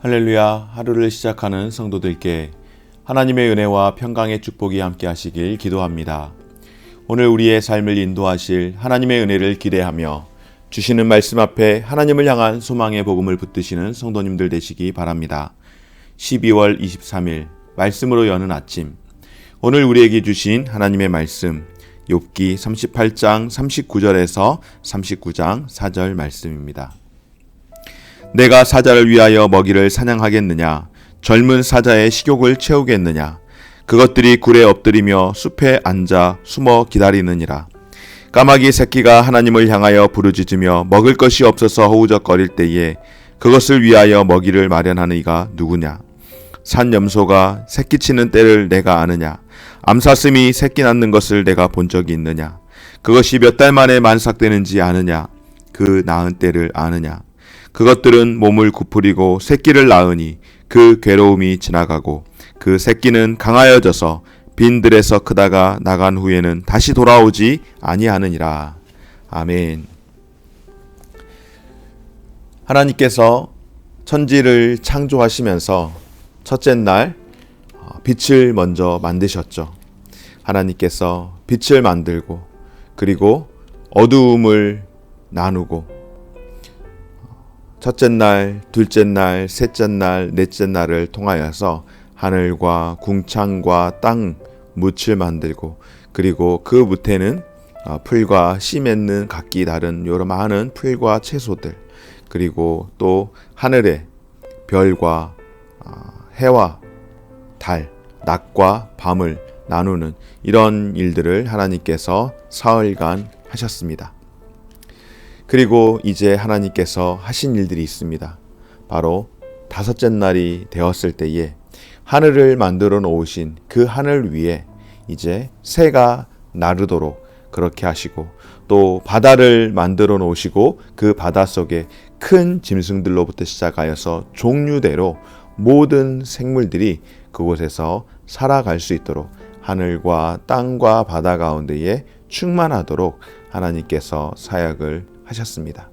할렐루야. 하루를 시작하는 성도들께 하나님의 은혜와 평강의 축복이 함께 하시길 기도합니다. 오늘 우리의 삶을 인도하실 하나님의 은혜를 기대하며 주시는 말씀 앞에 하나님을 향한 소망의 복음을 붙드시는 성도님들 되시기 바랍니다. 12월 23일 말씀으로 여는 아침, 오늘 우리에게 주신 하나님의 말씀 욥기 38장 39절에서 39장 4절 말씀입니다. 내가 사자를 위하여 먹이를 사냥하겠느냐? 젊은 사자의 식욕을 채우겠느냐? 그것들이 굴에 엎드리며 숲에 앉아 숨어 기다리느니라. 까마귀 새끼가 하나님을 향하여 부르짖으며 먹을 것이 없어서 허우적거릴 때에 그것을 위하여 먹이를 마련하는 이가 누구냐? 산염소가 새끼치는 때를 내가 아느냐? 암사슴이 새끼 낳는 것을 내가 본 적이 있느냐? 그것이 몇 달 만에 만삭되는지 아느냐? 그 낳은 때를 아느냐? 그것들은 몸을 구부리고 새끼를 낳으니 그 괴로움이 지나가고 그 새끼는 강하여져서 빈들에서 크다가 나간 후에는 다시 돌아오지 아니하느니라. 아멘. 하나님께서 천지를 창조하시면서 첫째 날 빛을 먼저 만드셨죠. 하나님께서 빛을 만들고 그리고 어두움을 나누고 첫째 날, 둘째 날, 셋째 날, 넷째 날을 통하여서 하늘과 궁창과 땅, 묻을 만들고 그리고 그 밑에는 풀과 씨 맺는 각기 다른 여러 많은 풀과 채소들 그리고 또 하늘에 별과 해와 달, 낮과 밤을 나누는 이런 일들을 하나님께서 사흘간 하셨습니다. 그리고 이제 하나님께서 하신 일들이 있습니다. 바로 다섯째 날이 되었을 때에 하늘을 만들어 놓으신 그 하늘 위에 이제 새가 나르도록 그렇게 하시고 또 바다를 만들어 놓으시고 그 바다 속에 큰 짐승들로부터 시작하여서 종류대로 모든 생물들이 그곳에서 살아갈 수 있도록 하늘과 땅과 바다 가운데에 충만하도록 하나님께서 사역을 하셨습니다.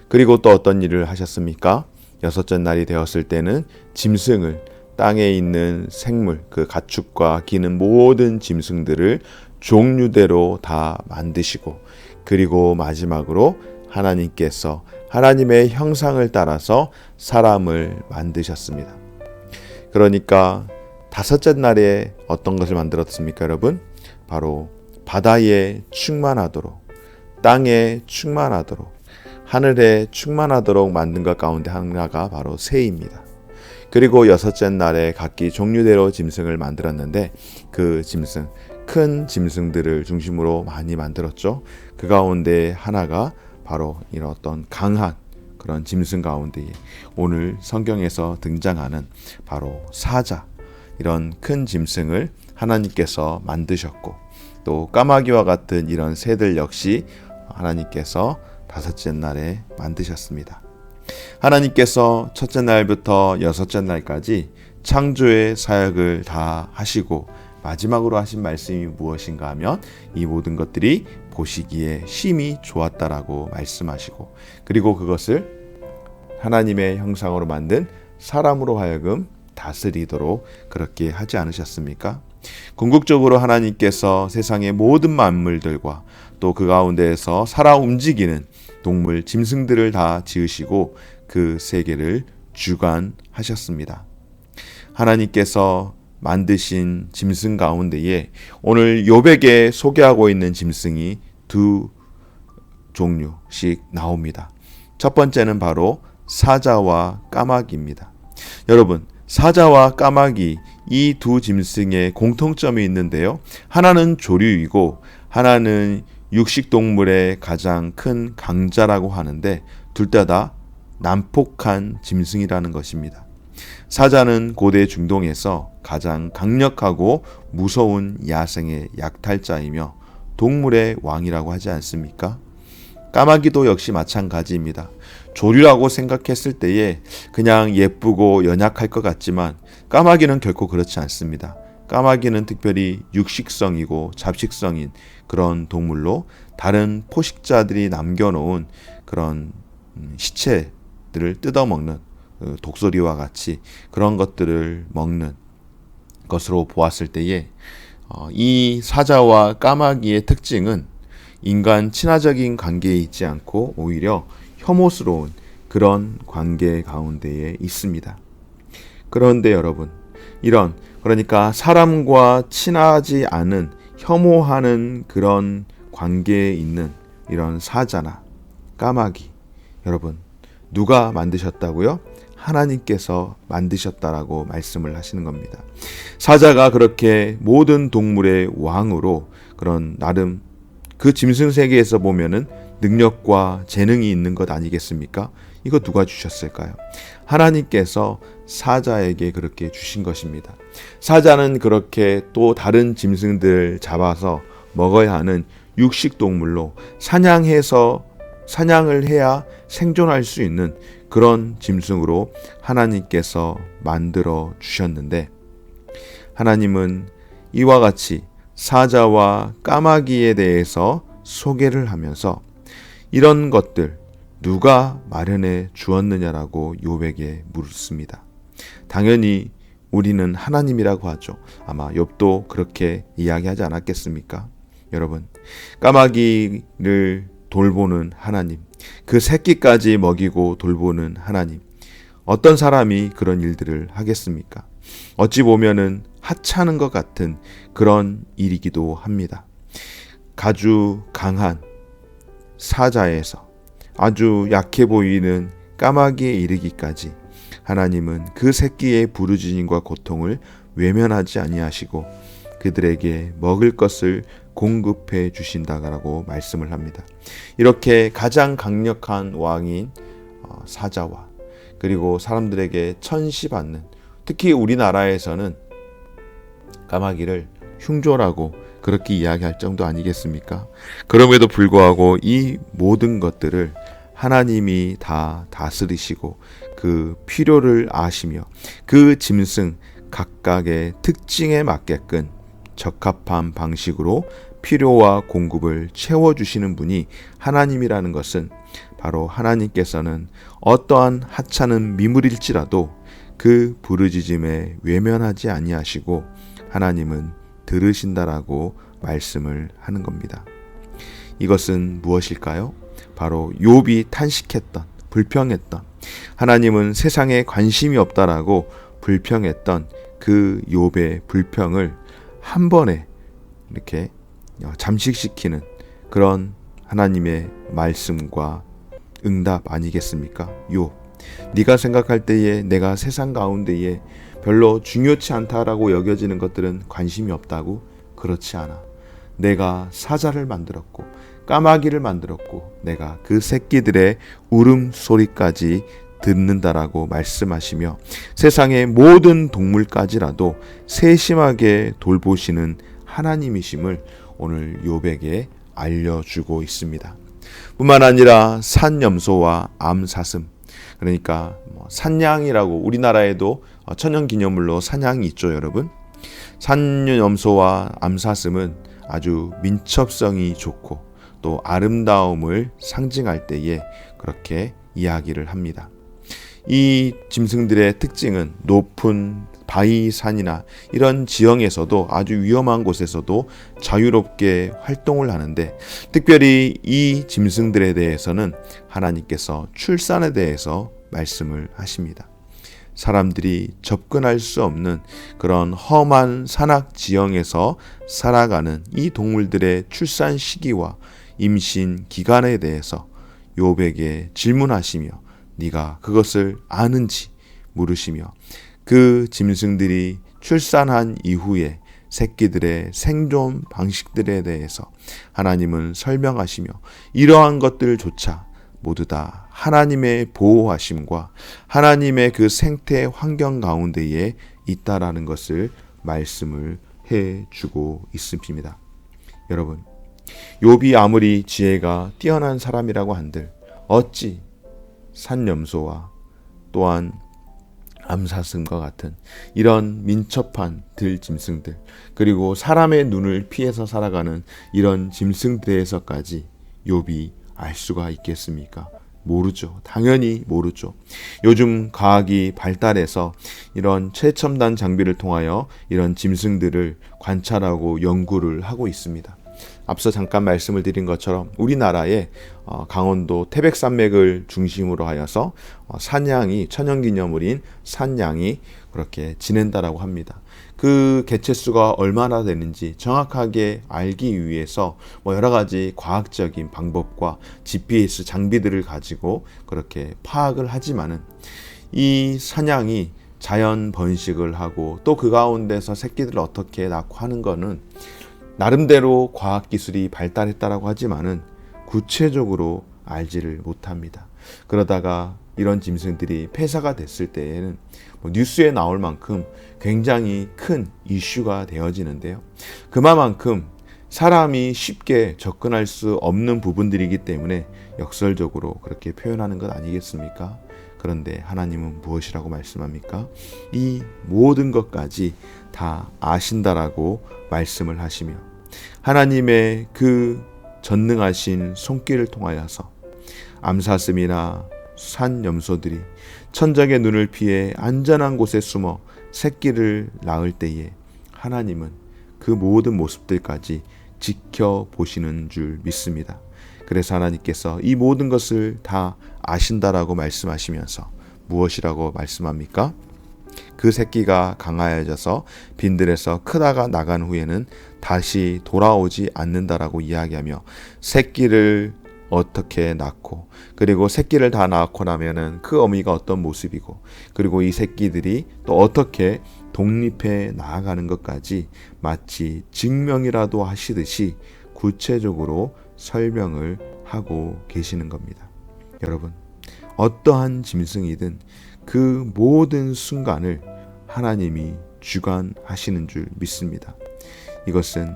그리고 또 어떤 일을 하셨습니까? 여섯째 날이 되었을 때는 짐승을 땅에 있는 생물, 그 가축과 기는 모든 짐승들을 종류대로 다 만드시고 그리고 마지막으로 하나님께서 하나님의 형상을 따라서 사람을 만드셨습니다. 그러니까 다섯째 날에 어떤 것을 만들었습니까, 여러분? 바로 바다에 충만하도록 땅에 충만하도록 하늘에 충만하도록 만든 것 가운데 하나가 바로 새입니다. 그리고 여섯째 날에 각기 종류대로 짐승을 만들었는데 그 짐승, 큰 짐승들을 중심으로 많이 만들었죠. 그 가운데 하나가 바로 이런 어떤 강한 그런 짐승 가운데에 오늘 성경에서 등장하는 바로 사자, 이런 큰 짐승을 하나님께서 만드셨고 또 까마귀와 같은 이런 새들 역시 하나님께서 다섯째 날에 만드셨습니다. 하나님께서 첫째 날부터 여섯째 날까지 창조의 사역을 다 하시고 마지막으로 하신 말씀이 무엇인가 하면 이 모든 것들이 보시기에 심히 좋았다라고 말씀하시고 그리고 그것을 하나님의 형상으로 만든 사람으로 하여금 다스리도록 그렇게 하지 않으셨습니까? 궁극적으로 하나님께서 세상의 모든 만물들과 또 그 가운데에서 살아 움직이는 동물, 짐승들을 다 지으시고 그 세계를 주관하셨습니다. 하나님께서 만드신 짐승 가운데에 오늘 욥에게 소개하고 있는 짐승이 두 종류씩 나옵니다. 첫 번째는 바로 사자와 까마귀입니다. 여러분, 사자와 까마귀 이 두 짐승의 공통점이 있는데요. 하나는 조류이고 하나는 육식동물의 가장 큰 강자라고 하는데 둘 다 난폭한 짐승이라는 것입니다. 사자는 고대 중동에서 가장 강력하고 무서운 야생의 약탈자이며 동물의 왕이라고 하지 않습니까? 까마귀도 역시 마찬가지입니다. 조류라고 생각했을 때에 그냥 예쁘고 연약할 것 같지만 까마귀는 결코 그렇지 않습니다. 까마귀는 특별히 육식성이고 잡식성인 그런 동물로 다른 포식자들이 남겨놓은 그런 시체들을 뜯어먹는 독소리와 같이 그런 것들을 먹는 것으로 보았을 때에 이 사자와 까마귀의 특징은 인간 친화적인 관계에 있지 않고 오히려 혐오스러운 그런 관계 가운데에 있습니다. 그런데 여러분, 그러니까 사람과 친하지 않은 혐오하는 그런 관계에 있는 이런 사자나 까마귀, 여러분, 누가 만드셨다고요? 하나님께서 만드셨다라고 말씀을 하시는 겁니다. 사자가 그렇게 모든 동물의 왕으로 그런 나름 그 짐승 세계에서 보면은 능력과 재능이 있는 것 아니겠습니까? 이거 누가 주셨을까요? 하나님께서 사자에게 그렇게 주신 것입니다. 사자는 그렇게 또 다른 짐승들을 잡아서 먹어야 하는 육식 동물로 사냥을 해야 생존할 수 있는 그런 짐승으로 하나님께서 만들어 주셨는데, 하나님은 이와 같이 사자와 까마귀에 대해서 소개를 하면서 이런 것들 누가 마련해 주었느냐라고 욥에게 물었습니다. 당연히 우리는 하나님이라고 하죠. 아마 욥도 그렇게 이야기하지 않았겠습니까? 여러분, 까마귀를 돌보는 하나님, 그 새끼까지 먹이고 돌보는 하나님, 어떤 사람이 그런 일들을 하겠습니까? 어찌 보면은 하찮은 것 같은 그런 일이기도 합니다. 아주 강한 사자에서 아주 약해 보이는 까마귀에 이르기까지 하나님은 그 새끼의 부르짖음과 고통을 외면하지 아니하시고 그들에게 먹을 것을 공급해 주신다라고 말씀을 합니다. 이렇게 가장 강력한 왕인 사자와 그리고 사람들에게 천시받는, 특히 우리나라에서는 까마귀를 흉조라고 그렇게 이야기할 정도 아니겠습니까? 그럼에도 불구하고 이 모든 것들을 하나님이 다 다스리시고 그 필요를 아시며 그 짐승 각각의 특징에 맞게끔 적합한 방식으로 필요와 공급을 채워주시는 분이 하나님이라는 것은 바로 하나님께서는 어떠한 하찮은 미물일지라도 그 부르짖음에 외면하지 아니하시고 하나님은 들으신다라고 말씀을 하는 겁니다. 이것은 무엇일까요? 바로 욥이 탄식했던, 불평했던, 하나님은 세상에 관심이 없다라고 불평했던 그 욥의 불평을 한 번에 이렇게 잠식시키는 그런 하나님의 말씀과 응답 아니겠습니까? 욥, 네가 생각할 때에 내가 세상 가운데에 별로 중요치 않다라고 여겨지는 것들은 관심이 없다고? 그렇지 않아. 내가 사자를 만들었고 까마귀를 만들었고 내가 그 새끼들의 울음소리까지 듣는다라고 말씀하시며 세상의 모든 동물까지라도 세심하게 돌보시는 하나님이심을 오늘 욥에게 알려주고 있습니다. 뿐만 아니라 산염소와 암사슴, 그러니까 산양이라고 우리나라에도 천연기념물로 산양이 있죠, 여러분. 산염소와 암사슴은 아주 민첩성이 좋고 또 아름다움을 상징할 때에 그렇게 이야기를 합니다. 이 짐승들의 특징은 높은 바위산이나 이런 지형에서도 아주 위험한 곳에서도 자유롭게 활동을 하는데, 특별히 이 짐승들에 대해서는 하나님께서 출산에 대해서 말씀을 하십니다. 사람들이 접근할 수 없는 그런 험한 산악 지형에서 살아가는 이 동물들의 출산 시기와 임신 기간에 대해서 욥에게 질문하시며 네가 그것을 아는지 물으시며 그 짐승들이 출산한 이후에 새끼들의 생존 방식들에 대해서 하나님은 설명하시며 이러한 것들조차 모두 다 하나님의 보호하심과 하나님의 그 생태 환경 가운데에 있다라는 것을 말씀을 해주고 있습니다. 여러분, 욥이 아무리 지혜가 뛰어난 사람이라고 한들 어찌 산염소와 또한 암사슴과 같은 이런 민첩한 들짐승들, 그리고 사람의 눈을 피해서 살아가는 이런 짐승들에서까지 욥이 알 수가 있겠습니까? 모르죠. 당연히 모르죠. 요즘 과학이 발달해서 이런 최첨단 장비를 통하여 이런 짐승들을 관찰하고 연구를 하고 있습니다. 앞서 잠깐 말씀을 드린 것처럼 우리나라에 강원도 태백산맥을 중심으로 하여서 산양이, 천연기념물인 산양이 그렇게 지낸다라고 합니다. 그 개체수가 얼마나 되는지 정확하게 알기 위해서 여러 가지 과학적인 방법과 GPS 장비들을 가지고 그렇게 파악을 하지만은 이 산양이 자연 번식을 하고 또 그 가운데서 새끼들을 어떻게 낳고 하는 거는 나름대로 과학기술이 발달했다라고 하지만은 구체적으로 알지를 못합니다. 그러다가 이런 짐승들이 폐사가 됐을 때에는 뉴스에 나올 만큼 굉장히 큰 이슈가 되어지는데요. 그만큼 사람이 쉽게 접근할 수 없는 부분들이기 때문에 역설적으로 그렇게 표현하는 것 아니겠습니까? 그런데 하나님은 무엇이라고 말씀합니까? 이 모든 것까지 다 아신다라고 말씀을 하시며 하나님의 그 전능하신 손길을 통하여서 암사슴이나 산 염소들이 천적의 눈을 피해 안전한 곳에 숨어 새끼를 낳을 때에 하나님은 그 모든 모습들까지 지켜보시는 줄 믿습니다. 그래서 하나님께서 이 모든 것을 다 아신다라고 말씀하시면서 무엇이라고 말씀합니까? 그 새끼가 강하여져서 빈들에서 크다가 나간 후에는 다시 돌아오지 않는다라고 이야기하며 새끼를 어떻게 낳고 그리고 새끼를 다 낳고 나면은 그 어미가 어떤 모습이고 그리고 이 새끼들이 또 어떻게 독립해 나아가는 것까지 마치 증명이라도 하시듯이 구체적으로 설명을 하고 계시는 겁니다. 여러분, 어떠한 짐승이든 그 모든 순간을 하나님이 주관하시는 줄 믿습니다. 이것은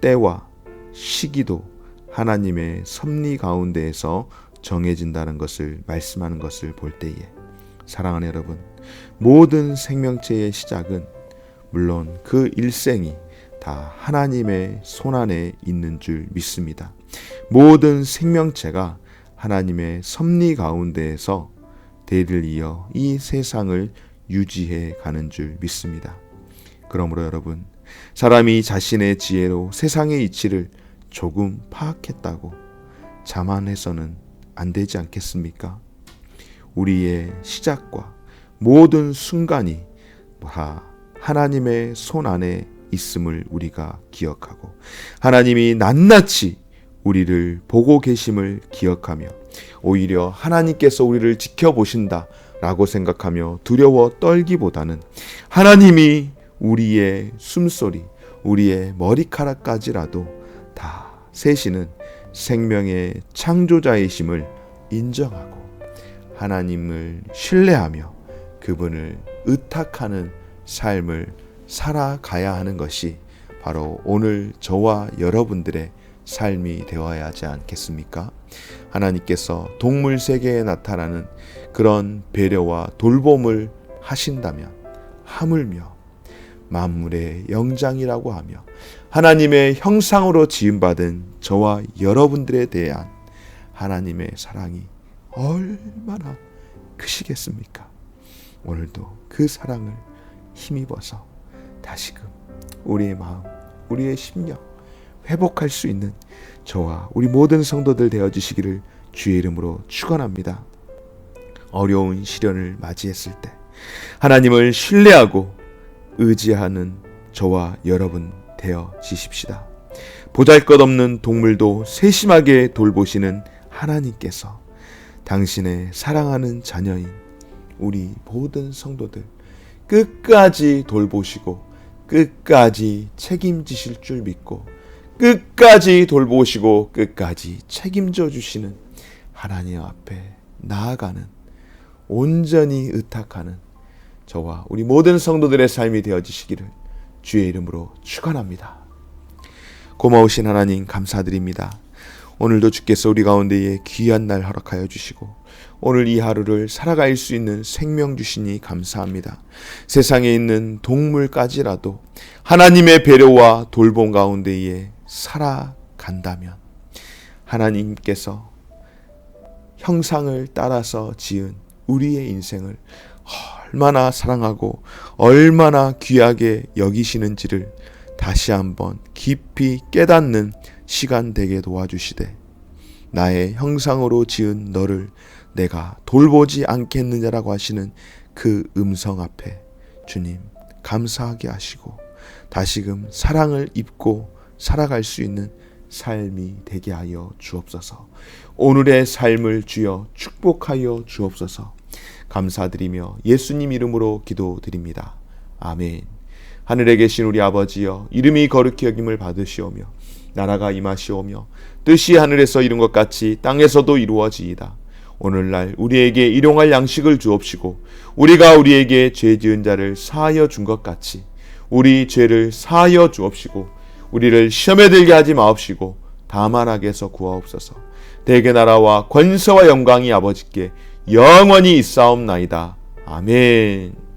때와 시기도 하나님의 섭리 가운데에서 정해진다는 것을 말씀하는 것을 볼 때에 사랑하는 여러분, 모든 생명체의 시작은 물론 그 일생이 다 하나님의 손안에 있는 줄 믿습니다. 모든 생명체가 하나님의 섭리 가운데에서 대를 이어 이 세상을 유지해 가는 줄 믿습니다. 그러므로 여러분, 사람이 자신의 지혜로 세상의 이치를 조금 파악했다고 자만해서는 안 되지 않겠습니까? 우리의 시작과 모든 순간이 하나님의 손 안에 있음을 우리가 기억하고 하나님이 낱낱이 우리를 보고 계심을 기억하며 오히려 하나님께서 우리를 지켜보신다라고 생각하며 두려워 떨기보다는 하나님이 우리의 숨소리, 우리의 머리카락까지라도 다 세시는 생명의 창조자이심을 인정하고 하나님을 신뢰하며 그분을 의탁하는 삶을 살아가야 하는 것이 바로 오늘 저와 여러분들의 삶이 되어야 하지 않겠습니까? 하나님께서 동물 세계에 나타나는 그런 배려와 돌봄을 하신다면 하물며 만물의 영장이라고 하며 하나님의 형상으로 지음받은 저와 여러분들에 대한 하나님의 사랑이 얼마나 크시겠습니까? 오늘도 그 사랑을 힘입어서 다시금 우리의 마음, 우리의 심령 회복할 수 있는 저와 우리 모든 성도들 되어주시기를 주의 이름으로 축원합니다. 어려운 시련을 맞이했을 때 하나님을 신뢰하고 의지하는 저와 여러분 되어지십시다. 보잘것없는 동물도 세심하게 돌보시는 하나님께서 당신의 사랑하는 자녀인 우리 모든 성도들 끝까지 돌보시고 끝까지 책임지실 줄 믿고 끝까지 돌보시고 끝까지 책임져 주시는 하나님 앞에 나아가는 온전히 의탁하는 저와 우리 모든 성도들의 삶이 되어지시기를 주의 이름으로 축원합니다. 고마우신 하나님 감사드립니다. 오늘도 주께서 우리 가운데에 귀한 날 허락하여 주시고 오늘 이 하루를 살아갈 수 있는 생명 주시니 감사합니다. 세상에 있는 동물까지라도 하나님의 배려와 돌봄 가운데에 살아간다면 하나님께서 형상을 따라서 지은 우리의 인생을 얼마나 사랑하고 얼마나 귀하게 여기시는지를 다시 한번 깊이 깨닫는 시간 되게 도와주시되, 나의 형상으로 지은 너를 내가 돌보지 않겠느냐라고 하시는 그 음성 앞에 주님 감사하게 하시고 다시금 사랑을 입고 살아갈 수 있는 삶이 되게 하여 주옵소서. 오늘의 삶을 주여 축복하여 주옵소서. 감사드리며 예수님 이름으로 기도드립니다. 아멘. 하늘에 계신 우리 아버지여, 이름이 거룩히 여김을 받으시오며 나라가 임하시오며 뜻이 하늘에서 이룬 것 같이 땅에서도 이루어지이다. 오늘날 우리에게 일용할 양식을 주옵시고 우리가 우리에게 죄 지은 자를 사하여 준 것 같이 우리 죄를 사하여 주옵시고 우리를 시험에 들게 하지 마옵시고 다만 악에서 구하옵소서. 대개 나라와 권세와 영광이 아버지께 영원히 있사옵나이다. 아멘.